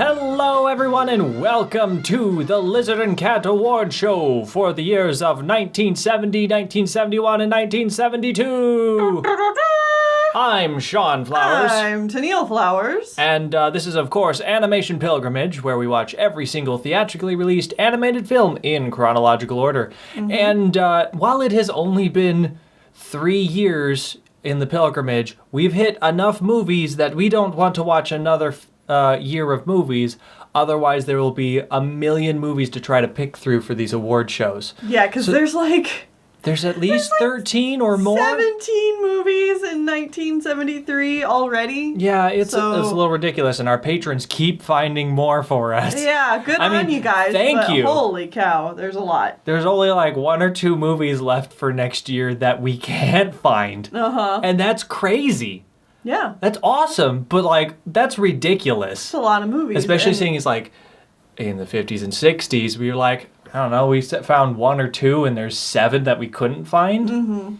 Hello, everyone, and welcome to the Lizard and Cat Award Show for the years of 1970, 1971, and 1972. I'm Sean Flowers. I'm Tennelle Flowers. And this is, of course, Animation Pilgrimage, where we watch every single theatrically released animated film in chronological order. Mm-hmm. And while it has only been 3 years in the pilgrimage, we've hit enough movies that we don't want to watch another year of movies. Otherwise, there will be a million movies to try to pick through for these award shows. Yeah, because there's at least 13 or more. 17 movies in 1973 already. Yeah, it's a little ridiculous, and our patrons keep finding more for us. Yeah, good on you guys. Thank you. Holy cow, there's a lot. There's only like 1 or 2 movies left for next year that we can't find. Uh-huh. And that's crazy. Yeah. That's awesome, but that's ridiculous. It's a lot of movies. Especially seeing it's in the 50s and 60s, we were like, I don't know, we found 1 or 2 and there's 7 that we couldn't find. Mm-hmm.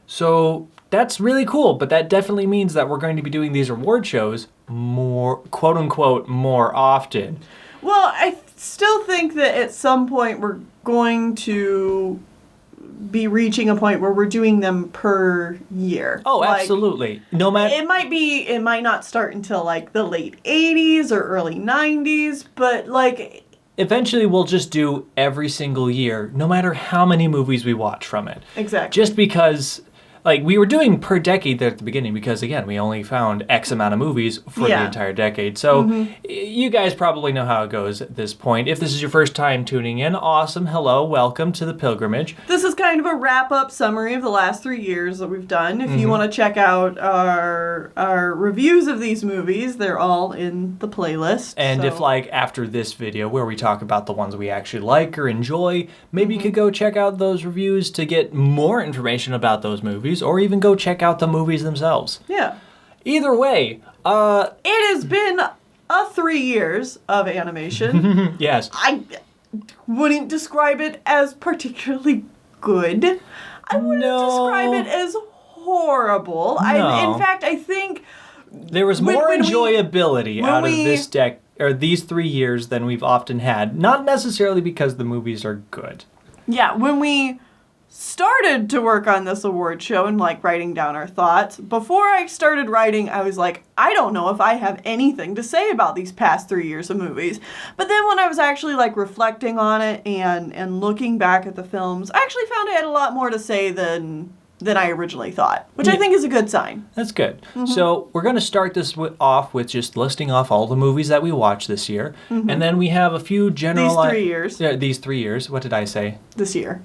So that's really cool, but that definitely means that we're going to be doing these award shows more, quote unquote, more often. Well, I still think that at some point we're going to be reaching a point where we're doing them per year. Oh, absolutely. No matter. It might not start until the late 80s or early 90s, but eventually, we'll just do every single year, no matter how many movies we watch from it. Exactly. Just because, we were doing per decade there at the beginning because, again, we only found X amount of movies for the entire decade. So you guys probably know how it goes at this point. If this is your first time tuning in, awesome. Hello. Welcome to the pilgrimage. This is kind of a wrap-up summary of the last 3 years that we've done. If you want to check out our reviews of these movies, they're all in the playlist. And if, after this video where we talk about the ones we actually like or enjoy, maybe you could go check out those reviews to get more information about those movies, or even go check out the movies themselves. Yeah. Either way, it has been 3 years of animation. Yes. I wouldn't describe it as particularly good. I wouldn't describe it as horrible. No. In fact, I think there was more enjoyability out of these 3 years than we've often had. Not necessarily because the movies are good. Yeah, when we started to work on this award show and writing down our thoughts, before I started writing, I was like, I don't know if I have anything to say about these past 3 years of movies. But then when I was actually reflecting on it and looking back at the films, I actually found I had a lot more to say than I originally thought, which I think is a good sign. That's good. So we're going to start this off with just listing off all the movies that we watched this year. And then we have a few general... These 3 years. Yeah, these 3 years. What did I say? This year.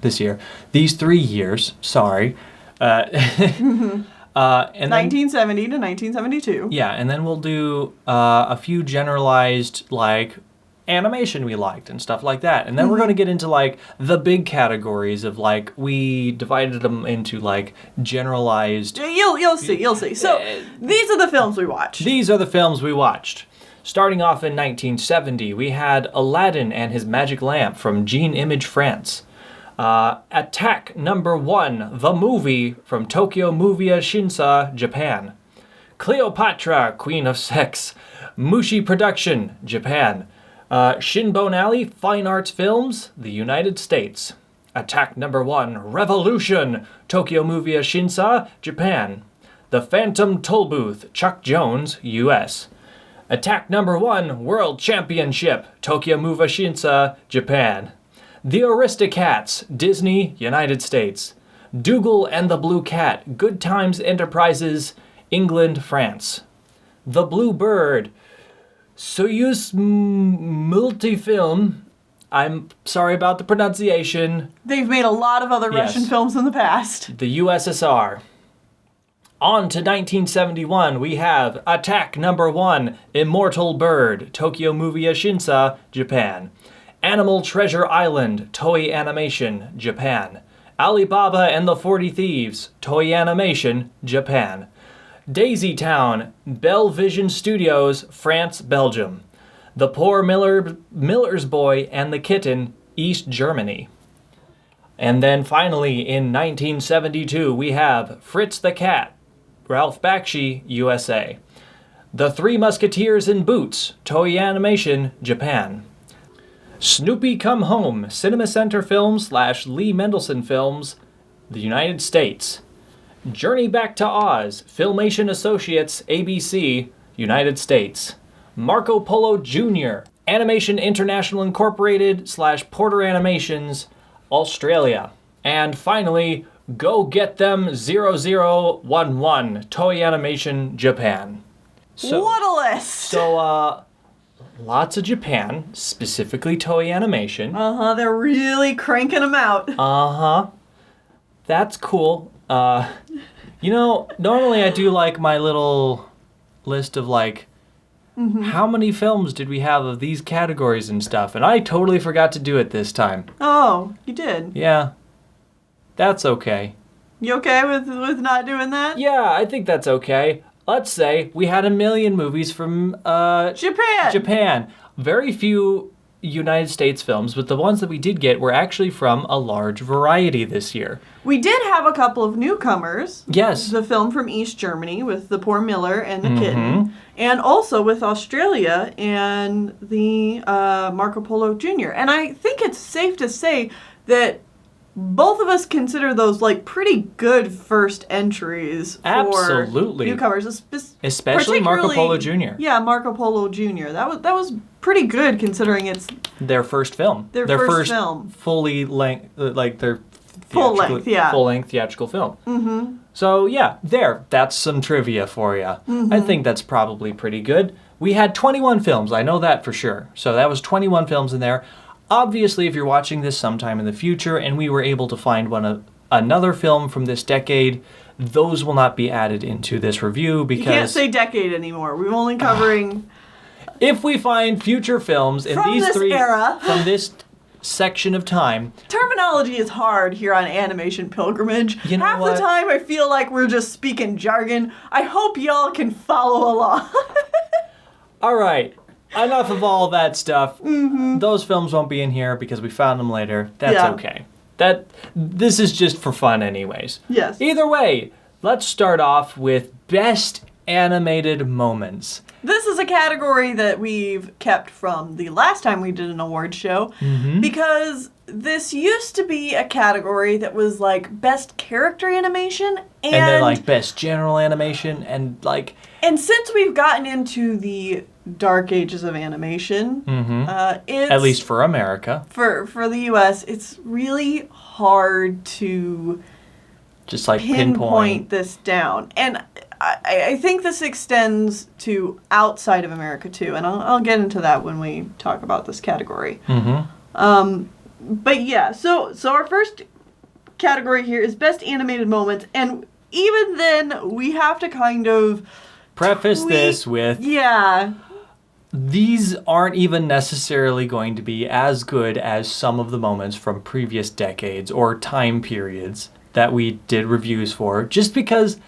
These 3 years. Sorry. And 1970 to 1972. Yeah, and then we'll do a few generalized, animation we liked and stuff like that. And then we're going to get into the big categories of we divided them into generalized. You'll see. So these are the films we watched. Starting off in 1970, we had Aladdin and His Magic Lamp from Jean Image France. Attack Number 1, the movie from Tokyo Movie Shinsa, Japan. Cleopatra, Queen of Sex, Mushi Production, Japan. Shinbone Alley Fine Arts Films, the United States. Attack Number 1, Revolution, Tokyo Movie Shinsa, Japan. The Phantom Tollbooth, Chuck Jones, U.S. Attack Number 1, World Championship, Tokyo Movie Shinsa, Japan. The Aristocats, Disney, United States. Dougal and the Blue Cat, Good Times Enterprises, England, France. The Blue Bird, Soyuz Multifilm. I'm sorry about the pronunciation. They've made a lot of other Russian films in the past. The USSR. On to 1971, we have Attack Number 1, Immortal Bird, Tokyo Movie Shinsa, Japan. Animal Treasure Island, Toei Animation, Japan. Alibaba and the 40 Thieves, Toei Animation, Japan. Daisy Town, Bell Vision Studios, France, Belgium. The Poor Miller's Boy and the Kitten, East Germany. And then finally, in 1972, we have Fritz the Cat, Ralph Bakshi, USA. The Three Musketeers in Boots, Toei Animation, Japan. Snoopy Come Home, Cinema Center Films / Lee Mendelson Films, the United States. Journey Back to Oz, Filmation Associates, ABC, United States. Marco Polo Jr., Animation International Incorporated / Porter Animations, Australia. And finally, Go Get Them 0011, Toei Animation, Japan. What a list! So, lots of Japan, specifically Toei Animation. They're really cranking them out. That's cool. Normally I do like my little list of how many films did we have of these categories and stuff, and I totally forgot to do it this time. Oh, you did? Yeah. That's okay. You okay with not doing that? Yeah, I think that's okay. Let's say we had 1 million movies from Japan. Very few United States films, but the ones that we did get were actually from a large variety this year. We did have a couple of newcomers. Yes. The film from East Germany with The Poor Miller and the Kitten. And also with Australia and the Marco Polo Jr. And I think it's safe to say that both of us consider those pretty good first entries for Absolutely. newcomers. Especially Marco Polo Jr. Yeah, Marco Polo Jr. That was pretty good considering it's their first film. Their first film. Fully length, their full length theatrical film. So yeah, that's some trivia for you. I think that's probably pretty good. We had 21 films, I know that for sure. So that was 21 films in there. Obviously, if you're watching this sometime in the future and we were able to find another film from this decade, those will not be added into this review because... You can't say decade anymore. We're only covering... If we find future films in from these this three... era. From this section of time... Terminology is hard here on Animation Pilgrimage. Half the time I feel like we're just speaking jargon. I hope y'all can follow along. All right. Enough of all that stuff. Those films won't be in here because we found them later. That's okay. This is just for fun anyways. Yes. Either way, let's start off with Best Animated Moments. This is a category that we've kept from the last time we did an award show because this used to be a category that was Best Character Animation and then Best General Animation and And since we've gotten into the dark ages of animation, it's, at least for America, for the U.S., it's really hard to just pinpoint this down. And I think this extends to outside of America too, and I'll get into that when we talk about this category. But yeah, so our first category here is Best Animated Moments, and even then we have to kind of preface this with these aren't even necessarily going to be as good as some of the moments from previous decades or time periods that we did reviews for, just because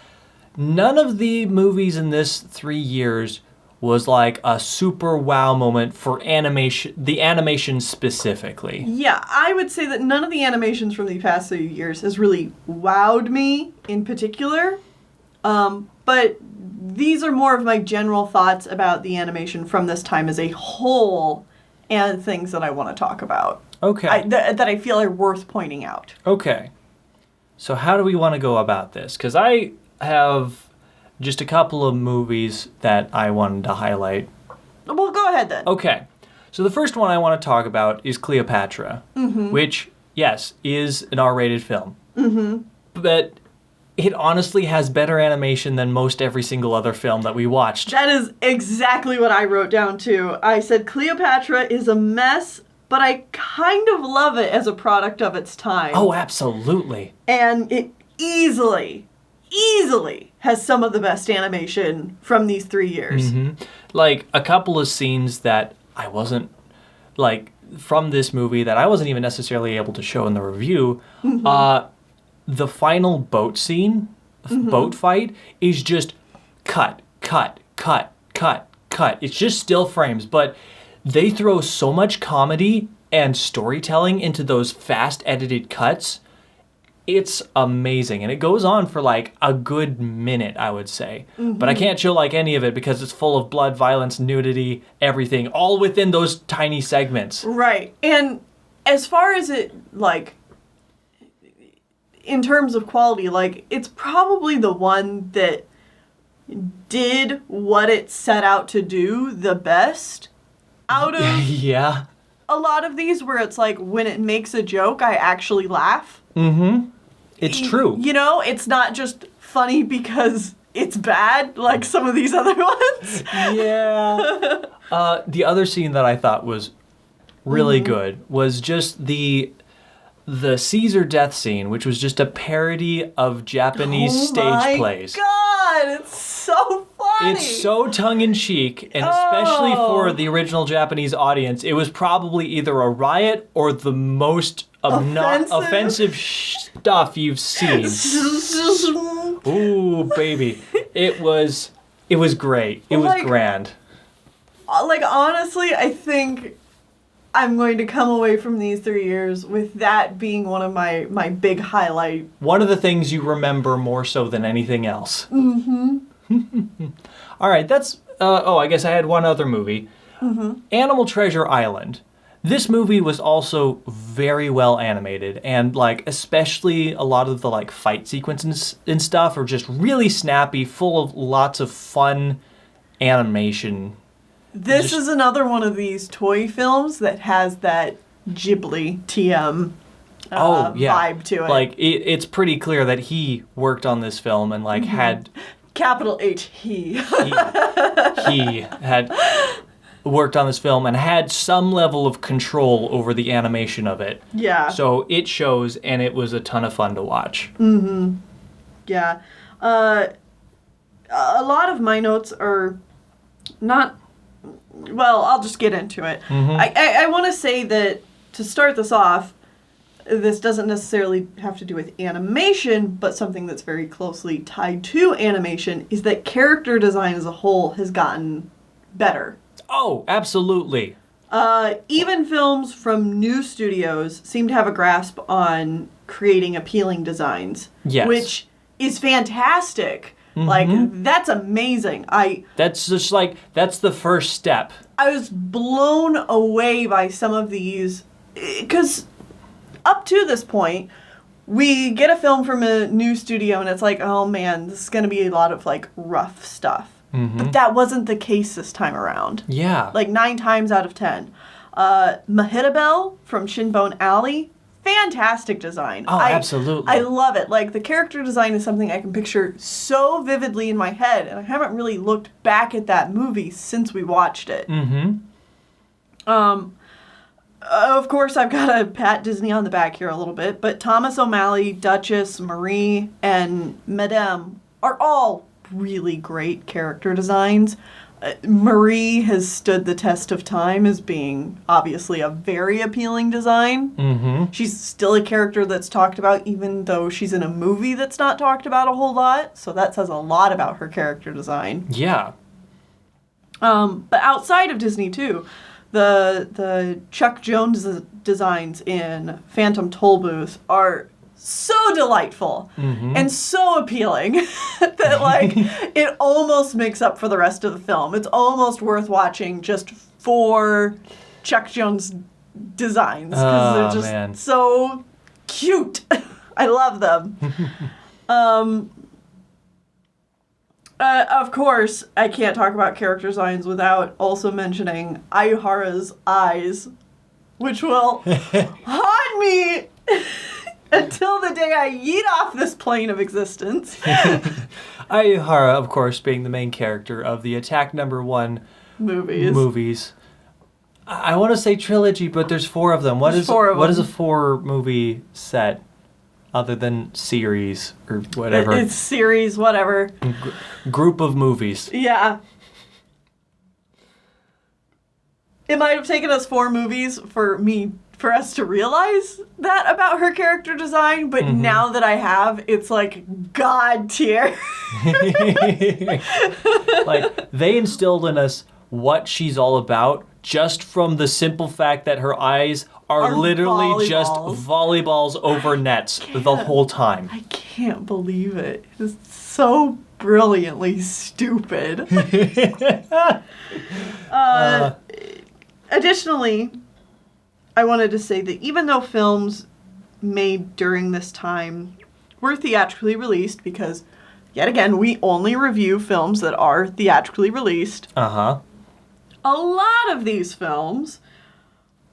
none of the movies in this 3 years was a super wow moment for animation, the animation specifically. Yeah, I would say that none of the animations from the past 3 years has really wowed me in particular. But these are more of my general thoughts about the animation from this time as a whole and things that I want to talk about. Okay. That I feel are worth pointing out. Okay. So how do we want to go about this? Because I have just a couple of movies that I wanted to highlight. Well, go ahead then. Okay. So the first one I want to talk about is Cleopatra, which, yes, is an R-rated film. But it honestly has better animation than most every single other film that we watched. That is exactly what I wrote down too. I said Cleopatra is a mess, but I kind of love it as a product of its time. Oh, absolutely. And it easily has some of the best animation from these 3 years. A couple of scenes that I wasn't, from this movie that I wasn't even necessarily able to show in the review. The final boat scene, boat fight, is just cut. It's just still frames, but they throw so much comedy and storytelling into those fast edited cuts. It's amazing, and it goes on for like a good minute, I would say. But I can't show like any of it because it's full of blood, violence, nudity, everything, all within those tiny segments. Right. And as far as it, like, in terms of quality, like, it's probably the one that did what it set out to do the best out of Yeah. a lot of these, where it's like, when it makes a joke, I actually laugh. It's true. You know, it's not just funny because it's bad, like some of these other ones. Yeah. The other scene that I thought was really good was just the Caesar death scene, which was just a parody of Japanese stage plays. Oh my god, it's so funny. It's so tongue-in-cheek, and especially for the original Japanese audience, it was probably either a riot or the most offensive stuff you've seen. Ooh, baby. It was great. It was grand. Like, honestly, I think I'm going to come away from these 3 years with that being one of my big highlight. One of the things you remember more so than anything else. All right, that's... I guess I had one other movie. Animal Treasure Island. This movie was also very well animated, and like especially a lot of the like fight sequences and stuff are just really snappy, full of lots of fun animation. This is another one of these toy films that has that Ghibli TM vibe to it. Like it's pretty clear that he worked on this film and like had capital H he had worked on this film and had some level of control over the animation of it. Yeah. So it shows, and it was a ton of fun to watch. Yeah. A lot of my notes are not... Well, I'll just get into it. I want to say that, to start this off, this doesn't necessarily have to do with animation, but something that's very closely tied to animation is that character design as a whole has gotten better. Oh, absolutely. Even films from new studios seem to have a grasp on creating appealing designs. Yes. Which is fantastic. Like, that's amazing. That's just like, that's the first step. I was blown away by some of these, because up to this point, we get a film from a new studio and it's like, oh man, this is going to be a lot of like rough stuff. But that wasn't the case this time around. Yeah. Like 9 times out of 10. Mahitabel from Shinbone Alley, fantastic design. Oh, absolutely. I love it. Like, the character design is something I can picture so vividly in my head, and I haven't really looked back at that movie since we watched it. Of course, I've got to pat Disney on the back here a little bit, but Thomas O'Malley, Duchess, Marie, and Madame are all really great character designs. Marie has stood the test of time as being obviously a very appealing design. She's still a character that's talked about, even though she's in a movie that's not talked about a whole lot. So that says a lot about her character design. Yeah. But outside of Disney too, the Chuck Jones designs in Phantom Tollbooth are so delightful and so appealing that like it almost makes up for the rest of the film. It's almost worth watching just for Chuck Jones designs because they're just so cute. I love them. Of course, I can't talk about character designs without also mentioning Ayuhara's eyes, which will haunt me until the day I yeet off this plane of existence. Ayuhara, of course, being the main character of the Attack #1 movies. I want to say trilogy, but there's 4 of them. What is a 4-movie set other than series or whatever? It's series, whatever. Group of movies. Yeah. It might have taken us 4 movies for us to realize that about her character design, but now that I have, it's like God tier. Like, they instilled in us what she's all about just from the simple fact that her eyes are literally just volleyballs over nets the whole time. I can't believe it. It's so brilliantly stupid. Additionally, I wanted to say that even though films made during this time were theatrically released, because, yet again, we only review films that are theatrically released. Uh-huh. A lot of these films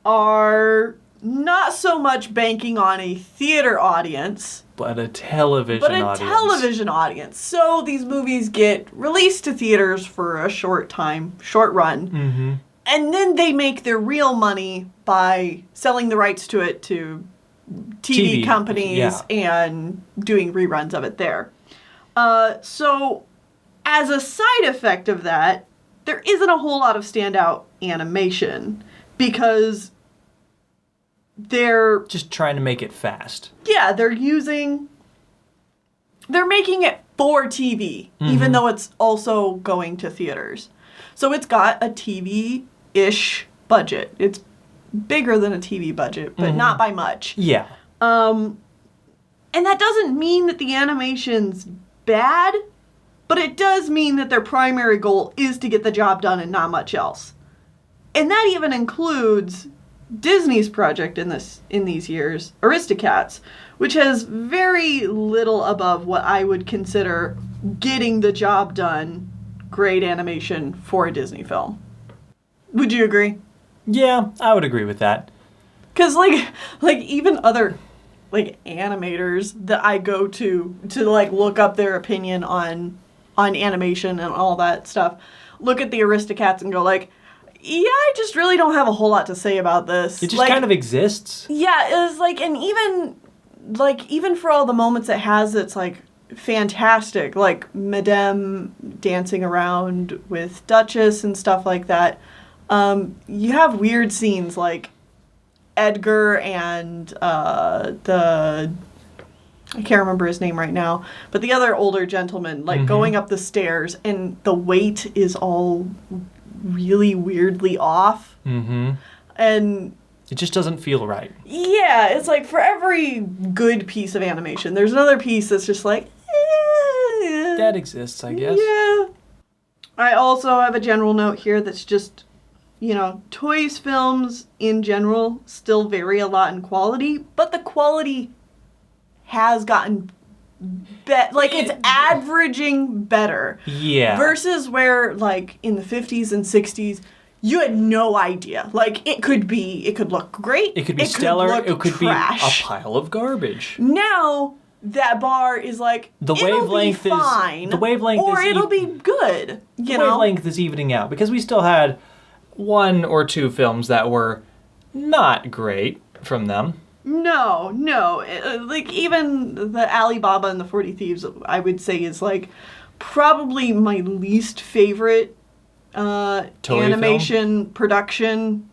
are not so much banking on a theater audience, but a television audience. So these movies get released to theaters for a short time, short run, mm-hmm. and then they make their real money by selling the rights to it to TV companies and doing reruns of it there. So as a side effect of that, there isn't a whole lot of standout animation because they're just trying to make it fast. Yeah, they're making it for TV, mm-hmm. even though it's also going to theaters. So it's got a TV-ish budget. It's bigger than a TV budget, but mm-hmm. not by much. Yeah. And that doesn't mean that the animation's bad, but it does mean that their primary goal is to get the job done and not much else. And that even includes Disney's project in these years, Aristocats, which has very little above what I would consider getting the job done great animation for a Disney film. Would you agree? Yeah, I would agree with that. Because like even other like animators that I go to like look up their opinion on animation and all that stuff, look at the Aristocats and go like, yeah, I just really don't have a whole lot to say about this. It just kind of exists. Yeah, it's like, and even for all the moments it has, it's like fantastic. Like Madame dancing around with Duchess and stuff like that. You have weird scenes like Edgar and I can't remember his name right now, but the other older gentleman, like mm-hmm. going up the stairs, and the weight is all really weirdly off. Mm-hmm. And it just doesn't feel right. Yeah, it's like for every good piece of animation, there's another piece that's just like, that exists, I guess. Yeah. I also have a general note here that's just, Toys films in general still vary a lot in quality, but the quality has gotten like it's averaging better. Yeah. Versus where like in the 50s and 60s, you had no idea. Like it could look great. It could be stellar. It could trash. Be a pile of garbage. Now that bar is like the wavelength it'll be fine, or it'll be good. The wavelength is evening out because we still had one or two films that were not great from them. No. Like, even the Alibaba and the 40 Thieves, I would say, is, like, probably my least favorite animation film? Production.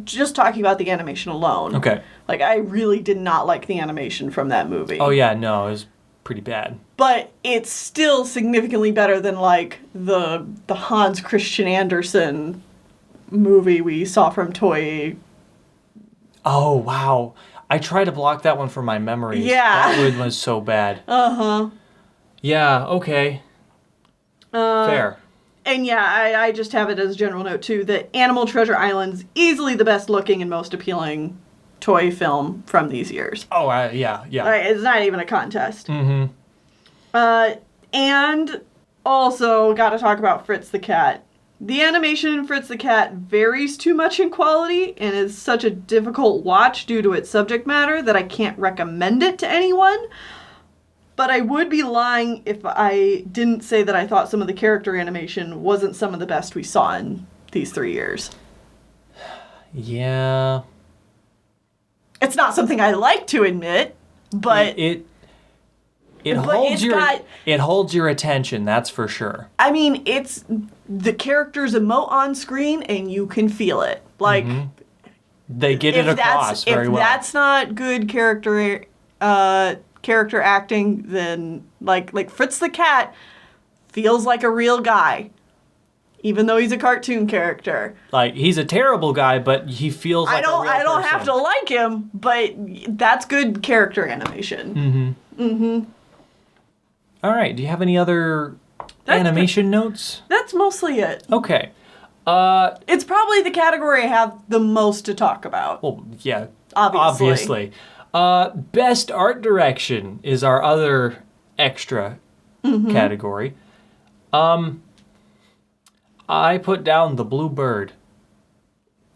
Just talking about the animation alone. Okay. Like, I really did not like the animation from that movie. Oh, yeah, no, it was pretty bad. But it's still significantly better than, like, the Hans Christian Andersen movie we saw from Toei. Oh, wow. I tried to block that one from my memories. Yeah. That one was so bad. Uh-huh. Yeah, okay. Fair. And yeah, I just have it as a general note, too, that Animal Treasure Island's easily the best looking and most appealing toy film from these years. Oh, yeah. It's not even a contest. Mm-hmm. And also, gotta talk about Fritz the Cat. The animation in Fritz the Cat varies too much in quality and is such a difficult watch due to its subject matter that I can't recommend it to anyone. But I would be lying if I didn't say that I thought some of the character animation wasn't some of the best we saw in these 3 years. Yeah. It's not something I like to admit, but it holds your attention, that's for sure. I mean, it's the characters emote on screen and you can feel it. Like mm-hmm. They get it across very well. If that's not good character acting, then like Fritz the Cat feels like a real guy. even though he's a cartoon character. Like, he's a terrible guy, but he feels like a real I don't person. have to like him, but that's good character animation. All right. Do you have any other animation notes? That's mostly it. Okay. It's probably the category I have the most to talk about. Well, yeah. Obviously. Best art direction is our other extra category. I put down The Blue Bird.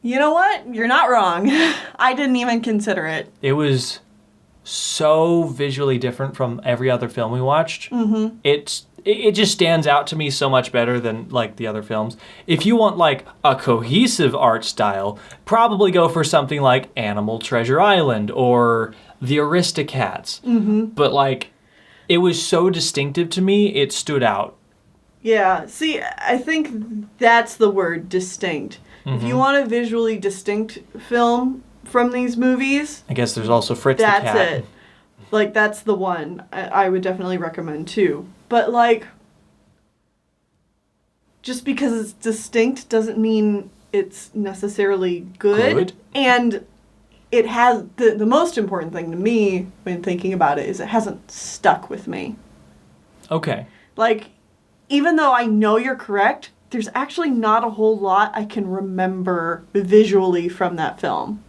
You know what? You're not wrong. I didn't even consider it. It was so visually different from every other film we watched. It just stands out to me so much better than like the other films. If you want like a cohesive art style, probably go for something like Animal Treasure Island or The Aristocats. But like, it was so distinctive to me, it stood out. Yeah, see, I think that's the word, distinct. If you want a visually distinct film from these movies, I guess there's also Fritz the Cat. that's it. Like, that's the one I would definitely recommend too. But like, just because it's distinct doesn't mean it's necessarily good. And it has, the most important thing to me when thinking about it is it hasn't stuck with me. Okay. Like, even though I know you're correct, there's actually not a whole lot I can remember visually from that film.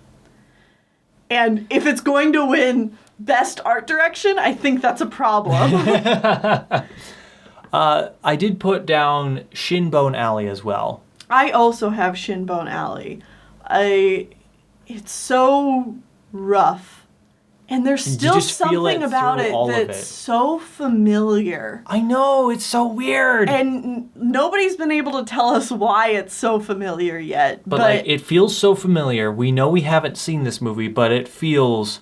And if it's going to win Best Art Direction, I think that's a problem. I did put down Shinbone Alley as well. I also have Shinbone Alley. It's so rough. And there's still something about it that's so familiar. I know, it's so weird. And nobody's been able to tell us why it's so familiar yet. But like, it feels so familiar. We know we haven't seen this movie, but it feels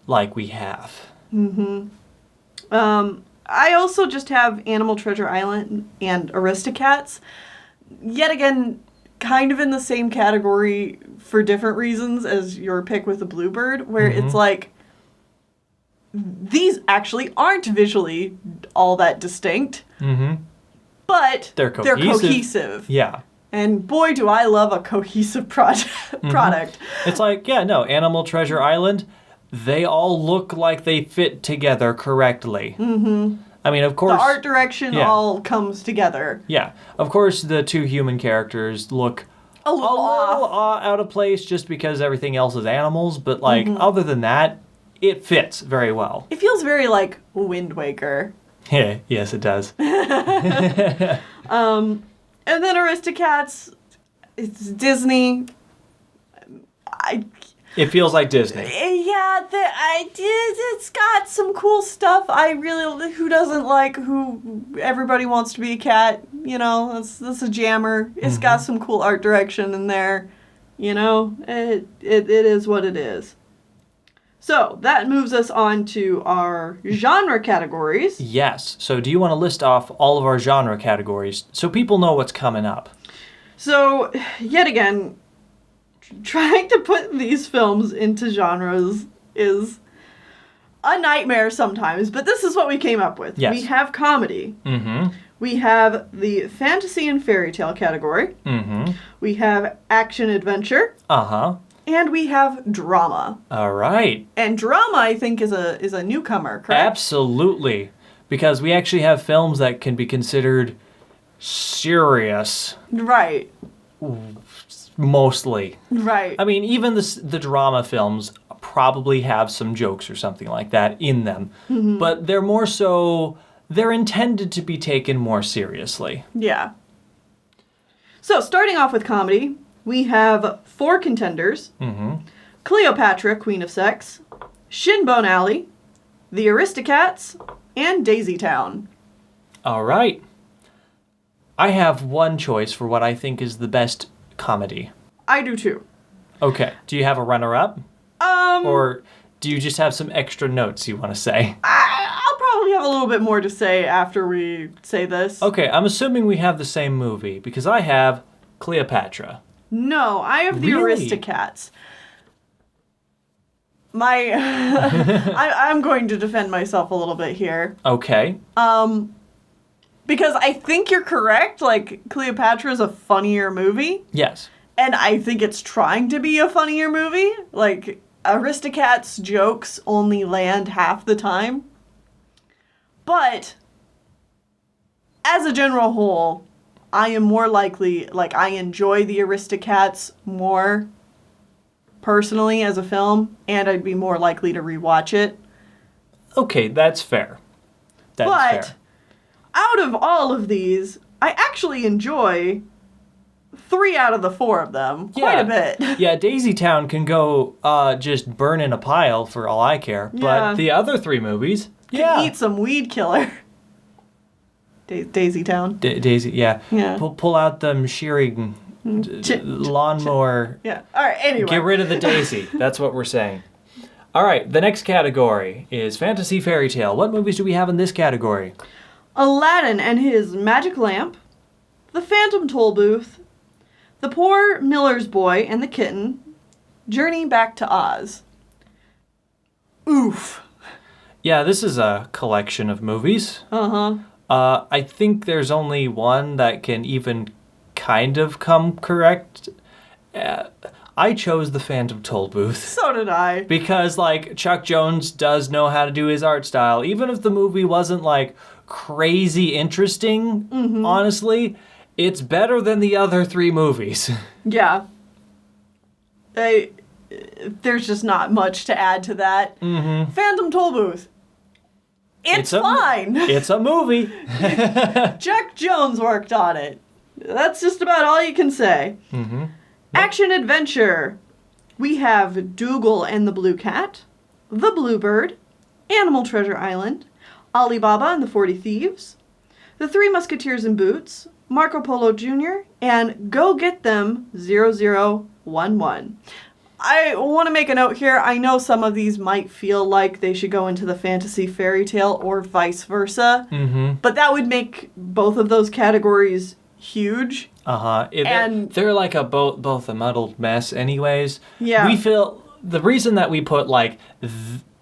like we have. I also just have Animal Treasure Island and Aristocats. Yet again, kind of in the same category for different reasons as your pick with the Bluebird, where it's like, these actually aren't visually all that distinct, but they're cohesive. Yeah. And boy, do I love a cohesive product. It's like, yeah, no, Animal Treasure Island, they all look like they fit together correctly. I mean, of course... The art direction all comes together. Yeah. Of course, the two human characters look a little out of place just because everything else is animals, but like, other than that, it fits very well. It feels very like Wind Waker. Yeah, yes, it does. And then Aristocats, it's Disney. It feels like Disney. Yeah, it's got some cool stuff. Who doesn't like who everybody wants to be a cat, you know, that's a jammer. It's got some cool art direction in there, you know, it is what it is. So that moves us on to our genre categories. Yes, so do you want to list off all of our genre categories so people know what's coming up? So, yet again, trying to put these films into genres is a nightmare sometimes, but this is what we came up with. Yes. We have comedy. We have the fantasy and fairy tale category. We have action adventure. And we have drama. All right. And drama, I think, is a newcomer, correct? Absolutely. Because we actually have films that can be considered serious. Right. Mostly. Right. I mean, even the drama films probably have some jokes or something like that in them. But they're more so, they're intended to be taken more seriously. Yeah. So, starting off with comedy, we have 4 contenders. Cleopatra, Queen of Sex, Shinbone Alley, The Aristocats, and Daisy Town. All right. I have one choice for what I think is the best comedy. I do too. Okay. Do you have a runner-up? Or do you just have some extra notes you want to say? I'll probably have a little bit more to say after we say this. Okay, I'm assuming we have the same movie, because I have Cleopatra. No, I have The Aristocats. I'm going to defend myself a little bit here. Okay. because I think you're correct. Like, Cleopatra is a funnier movie. Yes. And I think it's trying to be a funnier movie. Like, Aristocats jokes only land half the time. But, as a general whole, I am more likely, like, I enjoy the Aristocats more personally as a film, and I'd be more likely to rewatch it. Okay, that's fair. That is fair. Out of all of these, I actually enjoy 3 out of the 4 of them quite a bit. Yeah, Daisy Town can go just burn in a pile for all I care. Yeah. But the other 3 movies, Can eat some weed killer. Daisy Town. Daisy, yeah. Yeah. Pull out them shearing lawnmower. Yeah. All right, anyway. Get rid of the daisy. That's what we're saying. All right, the next category is fantasy fairy tale. What movies do we have in this category? Aladdin and His Magic Lamp, The Phantom Tollbooth, The Poor Miller's Boy and the Kitten, Journey Back to Oz. Oof. Yeah, this is a collection of movies. Uh-huh. I think there's only one that can even kind of come correct. I chose The Phantom Tollbooth. So did I. Because, like, Chuck Jones does know how to do his art style. Even if the movie wasn't, like, crazy interesting, honestly, it's better than the other 3 movies. Yeah. There's just not much to add to that. Mm-hmm. Phantom Tollbooth. It's fine. It's a movie. Chuck Jones worked on it. That's just about all you can say. Mm-hmm. Action adventure. We have Dougal and the Blue Cat, The Bluebird, Animal Treasure Island, Alibaba and the 40 Thieves, The Three Musketeers in Boots, Marco Polo Jr., and Go Get Them 0011. I want to make a note here. I know some of these might feel like they should go into the fantasy fairy tale or vice versa, but that would make both of those categories huge. Uh-huh. And they're like both a muddled mess anyways. Yeah. We feel the reason that we put like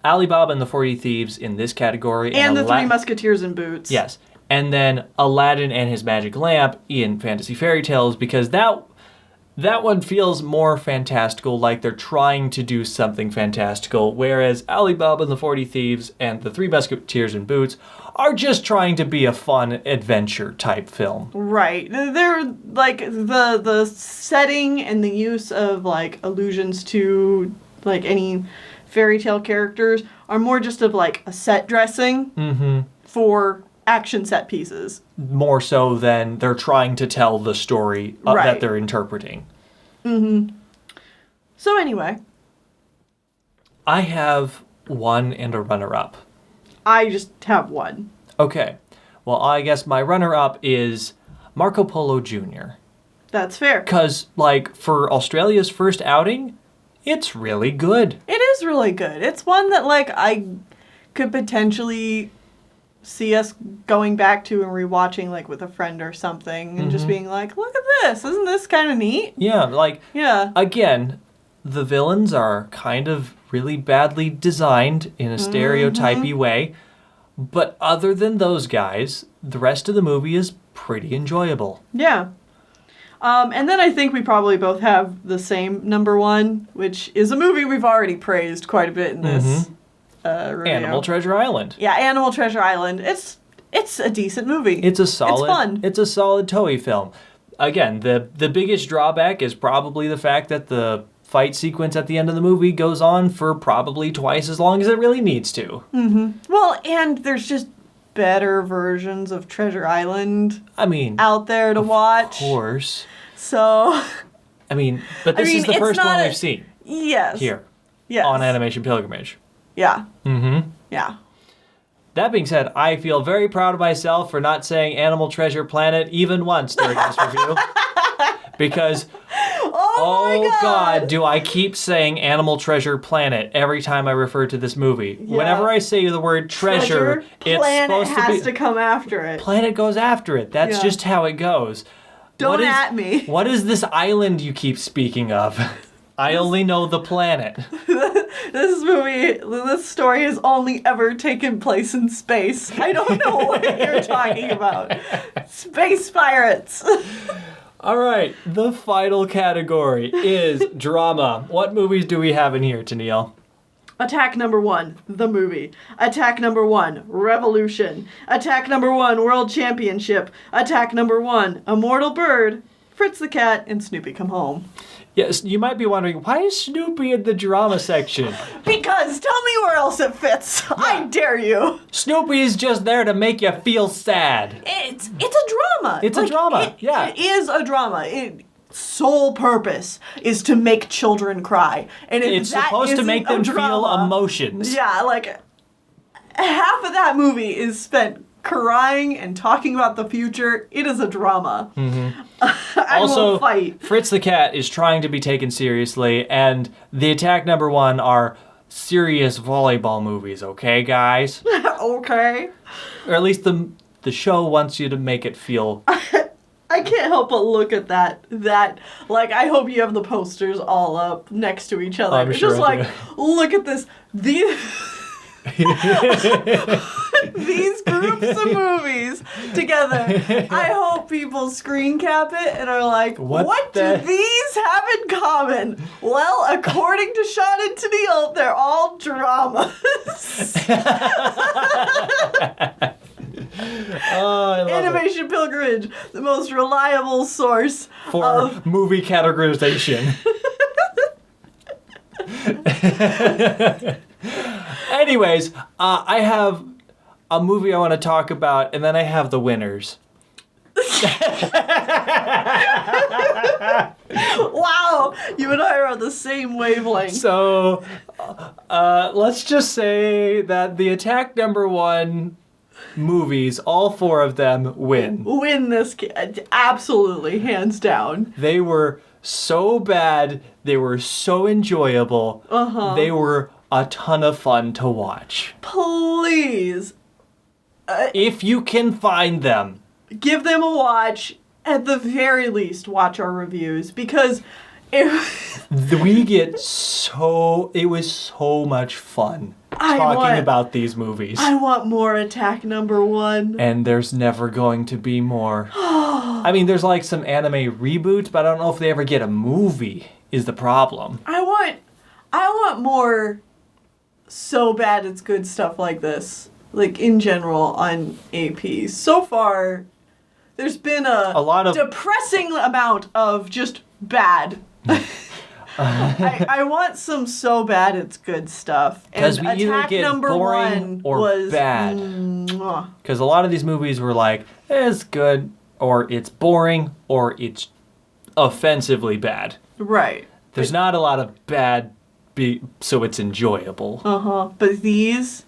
Alibaba and the 40 Thieves in this category and the Three Musketeers in Boots. Yes. And then Aladdin and His Magic Lamp in fantasy fairy tales because that one feels more fantastical, like they're trying to do something fantastical, whereas Alibaba and the 40 Thieves and the Three Musketeers in Boots are just trying to be a fun adventure type film. Right. They're like the setting and the use of like allusions to like any fairy tale characters are more just of like a set dressing for action set pieces. More so than they're trying to tell the story that they're interpreting. So anyway. I have one and a runner-up. I just have one. Okay. Well, I guess my runner-up is Marco Polo Jr. That's fair. Because, like, for Australia's first outing, it's really good. It is really good. It's one that, like, I could potentially see us going back to and rewatching, like, with a friend or something, and just being like, look at this. Isn't this kind of neat? Yeah, like, yeah. Again, the villains are kind of really badly designed in a stereotypy way, but other than those guys, the rest of the movie is pretty enjoyable. Yeah. And then I think we probably both have the same number one, which is a movie we've already praised quite a bit in this review. Animal Treasure Island. Yeah, Animal Treasure Island. It's a decent movie. It's a solid. It's fun. It's a solid Toei film. Again, the biggest drawback is probably the fact that the fight sequence at the end of the movie goes on for probably twice as long as it really needs to. Well, and there's just better versions of Treasure Island out there to watch. Of course. So, but this is the first one we've seen. Yes. Here. Yes. On Animation Pilgrimage. Yeah. Mm-hmm. Yeah. That being said, I feel very proud of myself for not saying Animal Treasure Planet even once during this review. Because, oh my God, do I keep saying Animal Treasure Planet every time I refer to this movie. Yeah. Whenever I say the word treasure, it's Planet supposed has to come after it. Planet goes after it. That's just how it goes. Don't at me. What is this island you keep speaking of? I only know the planet. This story has only ever taken place in space. I don't know what you're talking about. Space pirates. All right, the final category is drama. What movies do we have in here, Tennelle? Attack number 1, the movie. Attack number 1, Revolution. Attack number 1, World Championship. Attack number 1, Immortal Bird, Fritz the Cat, and Snoopy Come Home. Yes, you might be wondering, why is Snoopy in the drama section? Because tell me where else it fits. Yeah. I dare you. Snoopy is just there to make you feel sad. It's a drama. It's a drama, yeah. It is a drama. Sole purpose is to make children cry. And if it's supposed to make them feel emotions. Yeah, like half of that movie is spent crying and talking about the future. It is a drama. Mm-hmm. I will fight. Fritz the Cat is trying to be taken seriously, and the Attack number 1 are serious volleyball movies, okay, guys? Okay. Or at least the show wants you to make it feel... I can't help but look at that, like, I hope you have the posters all up next to each other. I'm It's sure just I like, look at this. These groups of movies together. I hope people screen cap it and are like, what do these have in common? Well, according to Sean and Tennelle, they're all dramas. Oh, I love AnimationPilgrimage, the most reliable source for movie categorization. Anyways, I have a movie I want to talk about, and then I have the winners. Wow, you and I are on the same wavelength. So, let's just say that the Attack number 1 movies, all 4 of them win. Win this, absolutely, hands down. They were so bad, they were so enjoyable, they were a ton of fun to watch. Please. If you can find them. Give them a watch. At the very least, watch our reviews, because it was so much fun talking about these movies. I want more Attack number 1. And there's never going to be more. I mean, there's like some anime reboots, but I don't know if they ever get a movie is the problem. I want more so bad it's good stuff like this. Like, in general, on AP. So far, there's been a lot of depressing amount of just bad. I want some so bad it's good stuff. Because we either get boring or bad. Because a lot of these movies were like, it's good, or it's boring, or it's offensively bad. Right. There's not a lot of bad, so it's enjoyable. But these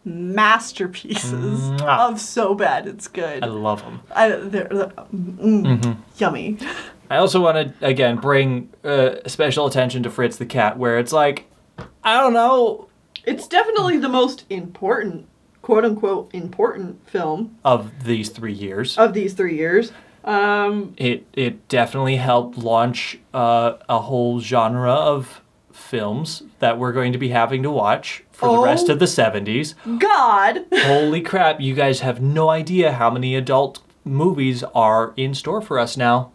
masterpieces of so bad it's good. I love them. Yummy. I also want to, again, bring special attention to Fritz the Cat, where it's like, I don't know. It's definitely the most important, quote-unquote, important film. Of these 3 years. It definitely helped launch a whole genre of films that we're going to be having to watch for the rest of the 70s. God! Holy crap, you guys have no idea how many adult movies are in store for us now.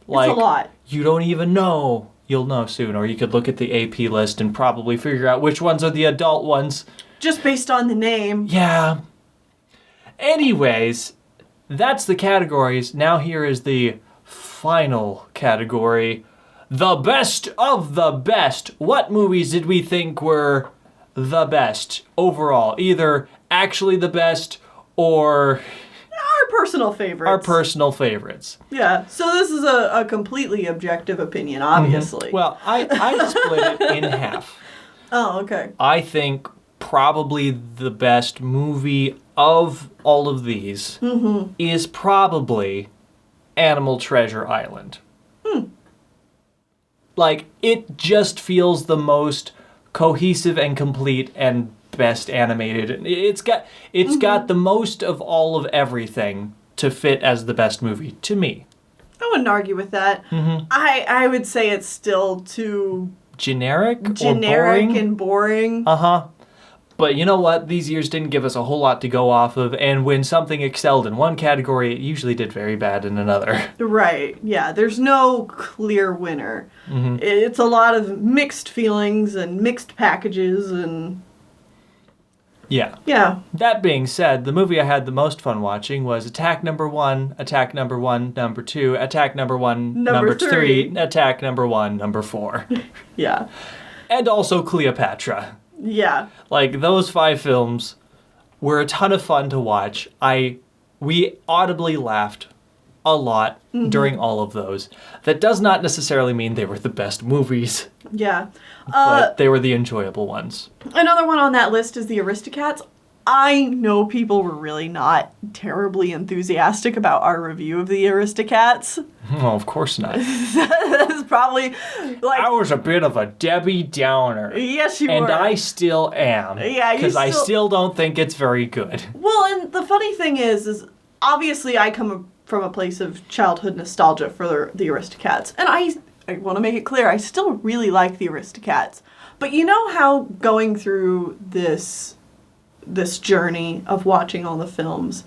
Like, it's a lot. You don't even know. You'll know soon, or you could look at the AP list and probably figure out which ones are the adult ones. Just based on the name. Yeah. Anyways, that's the categories. Now here is the final category. The best of the best. What movies did we think were the best overall? Either actually the best or... Our personal favorites. Yeah, so this is a completely objective opinion, obviously. Well, I split it in half. Oh, okay. I think probably the best movie of all of these is probably Animal Treasure Island. Like, it just feels the most cohesive and complete and best animated. It's got the most of all of everything to fit as the best movie, to me. I wouldn't argue with that. Mm-hmm. I would say it's still too Generic or generic boring? and boring. Uh-huh. But you know what? These years didn't give us a whole lot to go off of, and when something excelled in one category, it usually did very bad in another. Right. Yeah. There's no clear winner. Mm-hmm. It's a lot of mixed feelings and mixed packages and Yeah. yeah. That being said, the movie I had the most fun watching was Attack Number 1, Attack Number 1, Number 2, Attack Number 1, Number 3, Attack Number 1, Number 4. Yeah. And also Cleopatra. Yeah. Like, those 5 films were a ton of fun to watch. We audibly laughed a lot during all of those. That does not necessarily mean they were the best movies, Yeah. but they were the enjoyable ones. Another one on that list is the Aristocats. I know people were really not terribly enthusiastic about our review of the Aristocats. Oh, of course not. That's probably like I was a bit of a Debbie Downer. yes, you And were. I still am. Yeah, you Because I still- still don't think it's very good. Well, and the funny thing is obviously I come from a place of childhood nostalgia for the Aristocats, and I want to make it clear I still really like the Aristocats. But you know how going through this journey of watching all the films,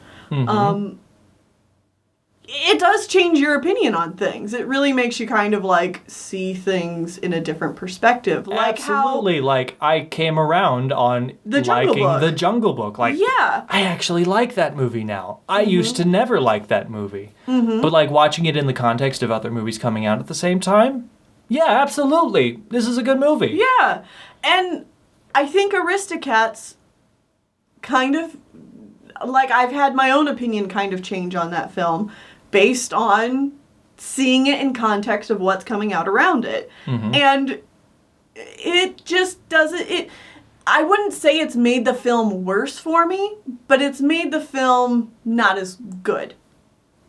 it does change your opinion on things. It really makes you kind of like see things in a different perspective. Like Absolutely. Like, I came around on The Jungle liking Book. The Jungle Book. Like, Yeah. I actually like that movie now. I used to never like that movie. But, like, watching it in the context of other movies coming out at the same time, yeah, absolutely. This is a good movie. Yeah. And I think Aristocats kind of, like, I've had my own opinion kind of change on that film based on seeing it in context of what's coming out around it. And it just doesn't, I wouldn't say it's made the film worse for me, but it's made the film not as good.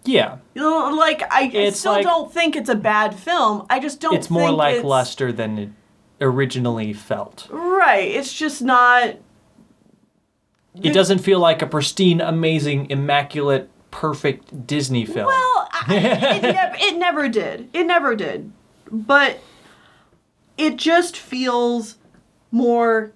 Yeah. You know, like, I It's still like- don't think it's a bad film. I just don't It's more think lackluster than it originally felt. Right. It's just not. It doesn't feel like a pristine, amazing, immaculate, perfect Disney film. Well, it never did. It never did. But it just feels more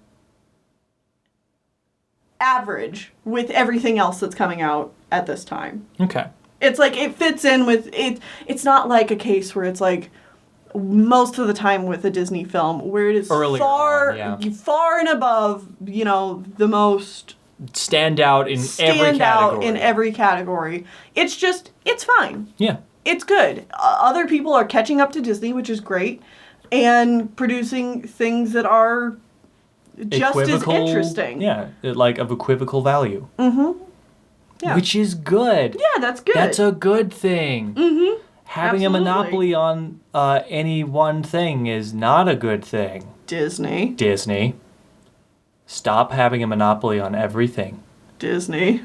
average with everything else that's coming out at this time. Okay. It's like it fits in with it. It's not like a case where it's like most of the time with a Disney film where it is Earlier far, on, yeah. far and above, you know, the most Stand out in every stand out category. in every category. It's just, it's fine. Yeah. It's good. Other people are catching up to Disney, which is great, and producing things that are just as Equivocal- interesting. Yeah, like of equivocal value. Yeah. Which is good. Yeah, that's good. That's a good thing. Having Absolutely. a monopoly on any one thing is not a good thing. Disney. Disney. Stop having a monopoly on everything. Disney.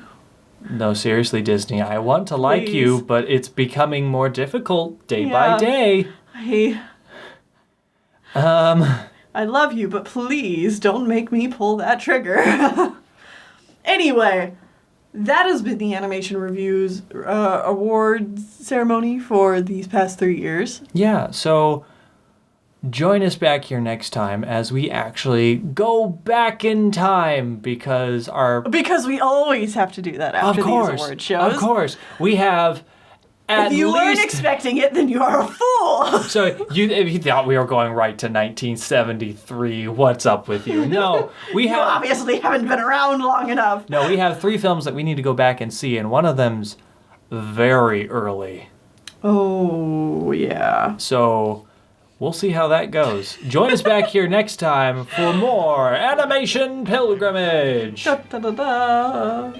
No, seriously, Disney. I want to like you, Please. but it's becoming more difficult day Yeah. by day. I love you, but please don't make me pull that trigger. Anyway, that has been the Animation Reviews awards ceremony for these past 3 years. Yeah, so join us back here next time as we actually go back in time because Because we always have to do that after these award shows. Of course. We have at If you weren't least... expecting it, then you are a fool. So if you thought we were going right to 1973, what's up with you? No, we You have obviously haven't been around long enough. no, we have 3 films that we need to go back and see, and one of them's very early. Oh, yeah. So we'll see how that goes. Join us back here next time for more Animation Pilgrimage. Da, da, da, da.